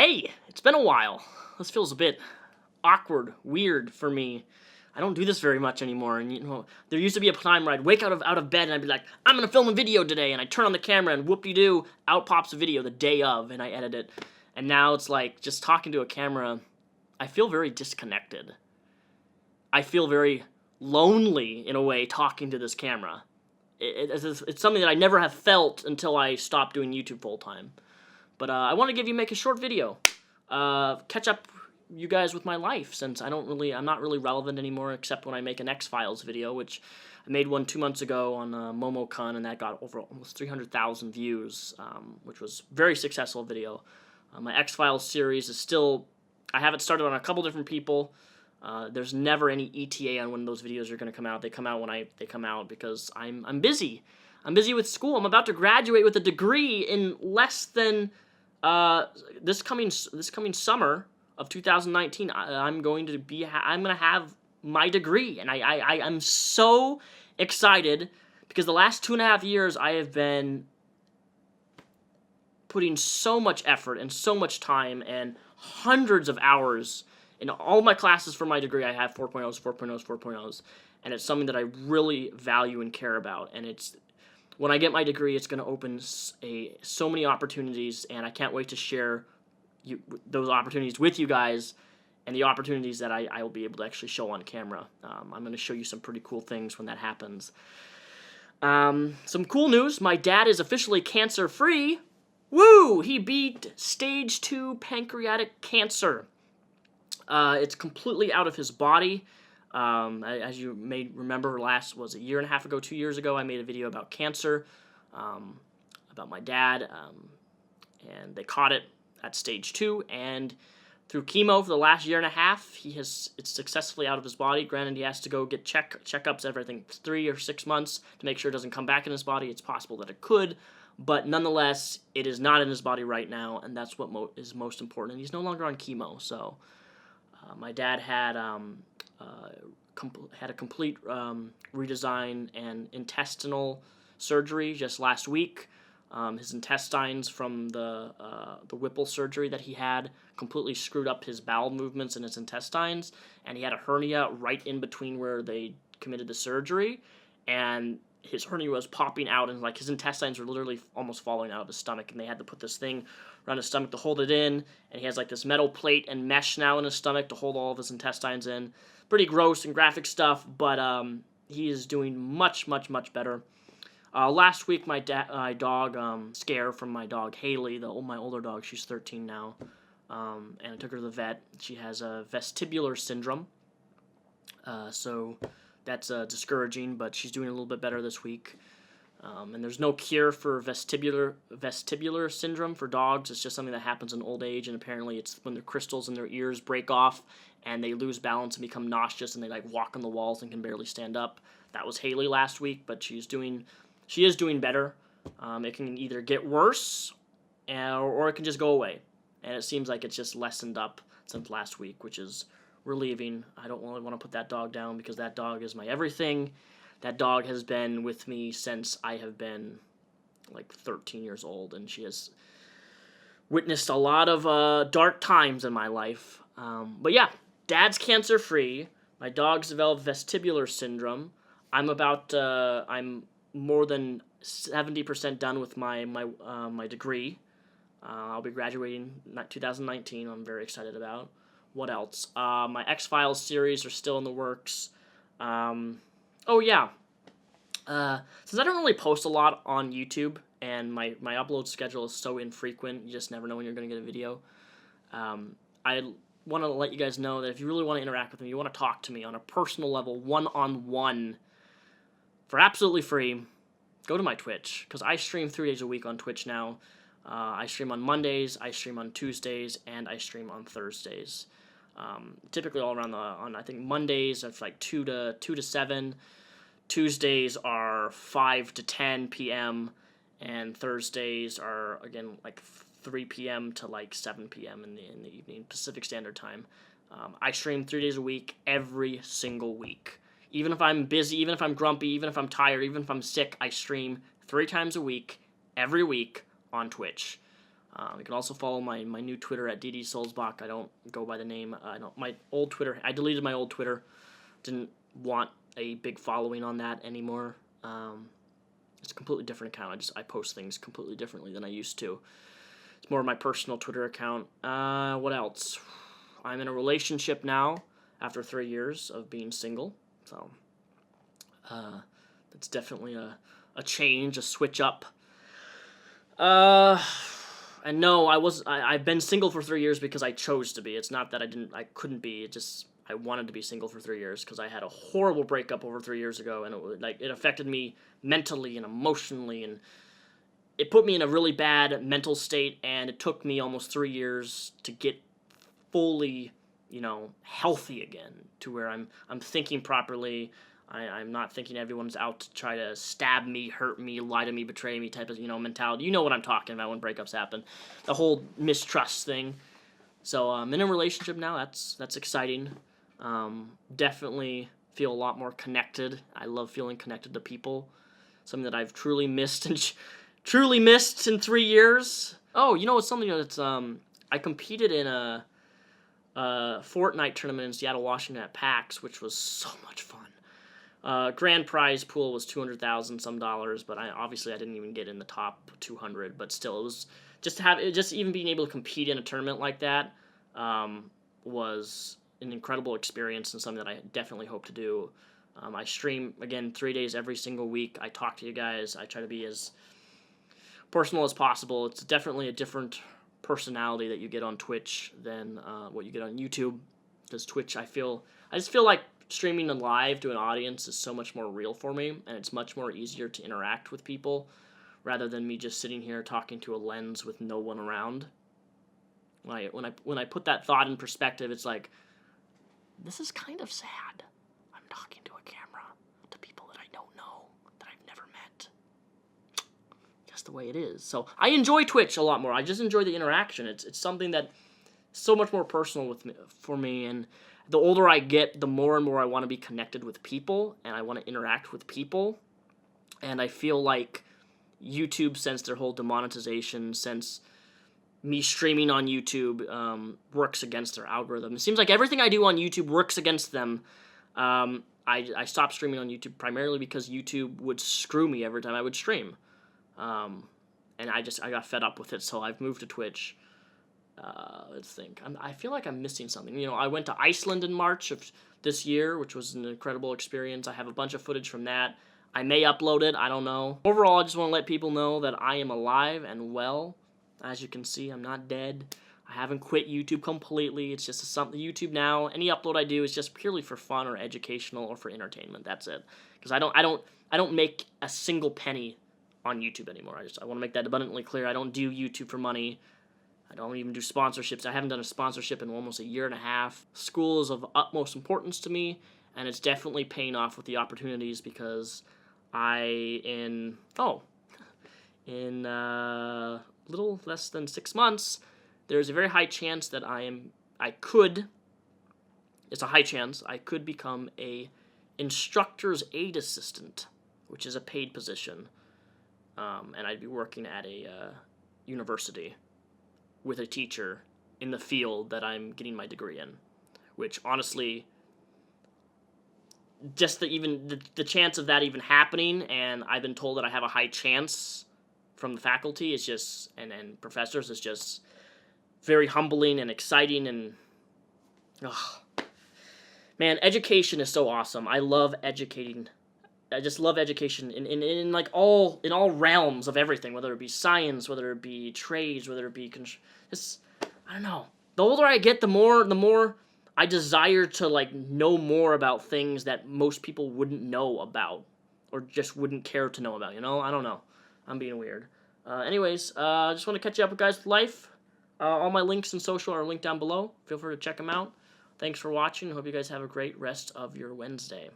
Hey, it's been a while. This feels a bit awkward, weird for me. I don't do this very much anymore, and there used to be a time where I'd wake out of bed and I'd be like, I'm gonna film a video today, and I turn on the camera and whoop-de-doo, out pops a video the day of, and I edit it. And now it's like, just talking to a camera, I feel very disconnected. I feel very lonely, in a way, talking to this camera. It's something that I never have felt until I stopped doing YouTube full-time. But I want to make a short video, catch up you guys with my life, since I'm not really relevant anymore, except when I make an X-Files video, which I made one 2 months ago on MomoCon, and that got over almost 300,000 views, which was a very successful video. My X-Files series is still, I have it started on a couple different people. There's never any ETA on when those videos are going to come out. They come out when they come out, because I'm busy. I'm busy with school. I'm about to graduate with a degree in less than this coming summer of 2019. I'm going to have my degree, and I'm so excited, because the last 2.5 years I have been putting so much effort and so much time and hundreds of hours in all my classes for my degree. I have 4.0s, 4.0s, 4.0s, and it's something that I really value and care about. And when I get my degree, it's going to open so many opportunities, and I can't wait to share those opportunities with you guys, and the opportunities that I will be able to actually show on camera. I'm going to show you some pretty cool things when that happens. Some cool news: my dad is officially cancer-free. Woo! He beat stage 2 pancreatic cancer. It's completely out of his body. As you may remember, was a year and a half ago, 2 years ago, I made a video about cancer, about my dad, and they caught it at stage 2, and through chemo for the last year and a half, it's successfully out of his body. Granted, he has to go get checkups every 3 or 6 months to make sure it doesn't come back in his body. It's possible that it could, but nonetheless, it is not in his body right now, and that's what is most important. And he's no longer on chemo, so my dad had a complete redesign and intestinal surgery just last week. His intestines from the Whipple surgery that he had completely screwed up his bowel movements in his intestines, and he had a hernia right in between where they committed the surgery, and his hernia was popping out, and his intestines were literally almost falling out of his stomach, and they had to put this thing around his stomach to hold it in, and he has this metal plate and mesh now in his stomach to hold all of his intestines in. Pretty gross and graphic stuff, but he is doing much, much, much better. Last week, my dog, Scare, from my dog Haley, my older dog, she's 13 now, and I took her to the vet. She has a vestibular syndrome, so that's discouraging, but she's doing a little bit better this week. And there's no cure for vestibular syndrome for dogs. It's just something that happens in old age, and apparently it's when the crystals in their ears break off and they lose balance and become nauseous, and they walk on the walls and can barely stand up. That was Haley last week, but she is doing better. It can either get worse or it can just go away, and it seems like it's just lessened up since last week, which is relieving. I don't really want to put that dog down, because that dog is my everything. That dog has been with me since I have been 13 years old, and she has witnessed a lot of dark times in my life. But yeah, Dad's cancer-free. My dog's developed vestibular syndrome. I'm more than 70% done with my degree. I'll be graduating 2019. I'm very excited about. What else? My X-Files series are still in the works. Oh yeah. Since I don't really post a lot on YouTube, and my upload schedule is so infrequent, you just never know when you're going to get a video, I want to let you guys know that if you really want to interact with me, you want to talk to me on a personal level, one-on-one, for absolutely free, go to my Twitch, because I stream 3 days a week on Twitch now. I stream on Mondays, I stream on Tuesdays, and I stream on Thursdays. Typically all around I think Mondays are 2 to 7, Tuesdays are 5 to 10 p.m., and Thursdays are, again, 3 p.m. to 7 p.m. in the evening, Pacific Standard Time. I stream 3 days a week, every single week. Even if I'm busy, even if I'm grumpy, even if I'm tired, even if I'm sick, I stream 3 times a week, every week, on Twitch. You can also follow my new Twitter at ddsolzbach. I don't go by the name. My old Twitter. I deleted my old Twitter. Didn't want a big following on that anymore. It's a completely different account. I post things completely differently than I used to. It's more of my personal Twitter account. What else? I'm in a relationship now after 3 years of being single. So that's definitely a change, a switch up. And no, I've been single for 3 years because I chose to be. It's not that I couldn't be. It just, I wanted to be single for 3 years because I had a horrible breakup over 3 years ago, and it affected me mentally and emotionally, and it put me in a really bad mental state, and it took me almost 3 years to get fully, healthy again, to where I'm thinking properly. I'm not thinking everyone's out to try to stab me, hurt me, lie to me, betray me type of, mentality. You know what I'm talking about when breakups happen. The whole mistrust thing. So I'm in a relationship now. That's exciting. Definitely feel a lot more connected. I love feeling connected to people. Something that I've truly missed in 3 years. Oh, it's something that's I competed in a Fortnite tournament in Seattle, Washington at PAX, which was so much fun. Grand prize pool was $200,000 some dollars, but I didn't even get in the top 200. But still, it was just even being able to compete in a tournament like that was an incredible experience and something that I definitely hope to do. I stream again 3 days every single week. I talk to you guys. I try to be as personal as possible. It's definitely a different personality that you get on Twitch than what you get on YouTube. Because Twitch, I just feel like streaming live to an audience is so much more real for me, and it's much more easier to interact with people rather than me just sitting here talking to a lens with no one around. When I put that thought in perspective, it's like, this is kind of sad. I'm talking to a camera to people that I don't know, that I've never met. Just the way it is. So I enjoy Twitch a lot more. I just enjoy the interaction. It's something that so much more personal for me, and the older I get, the more and more I want to be connected with people, and I want to interact with people, and I feel like YouTube, since their whole demonetization, since me streaming on YouTube, works against their algorithm. It seems like everything I do on YouTube works against them. I stopped streaming on YouTube primarily because YouTube would screw me every time I would stream, and I got fed up with it, so I've moved to Twitch. Let's think. I feel like I'm missing something. I went to Iceland in March of this year, which was an incredible experience. I have a bunch of footage from that. I may upload it. I don't know. Overall, I just want to let people know that I am alive and well. As you can see, I'm not dead. I haven't quit YouTube completely. It's just something. YouTube now, any upload I do is just purely for fun or educational or for entertainment. That's it. Because I don't make a single penny on YouTube anymore. I want to make that abundantly clear. I don't do YouTube for money. I don't even do sponsorships. I haven't done a sponsorship in almost a year and a half. School is of utmost importance to me, and it's definitely paying off with the opportunities because in little less than 6 months, there's a very high chance that it's a high chance I could become a instructor's aid assistant, which is a paid position, and I'd be working at a university with a teacher in the field that I'm getting my degree in, which honestly, just the chance of that even happening, and I've been told that I have a high chance from the faculty is just, and professors, is just very humbling and exciting, and man, education is so awesome. I love educating. I just love education in all realms of everything, whether it be science, whether it be trades, whether it be I don't know. The older I get, the more I desire to know more about things that most people wouldn't know about or just wouldn't care to know about. I don't know. I'm being weird. Anyways, I just want to catch you up with guys with life. All my links and social are linked down below. Feel free to check them out. Thanks for watching. Hope you guys have a great rest of your Wednesday.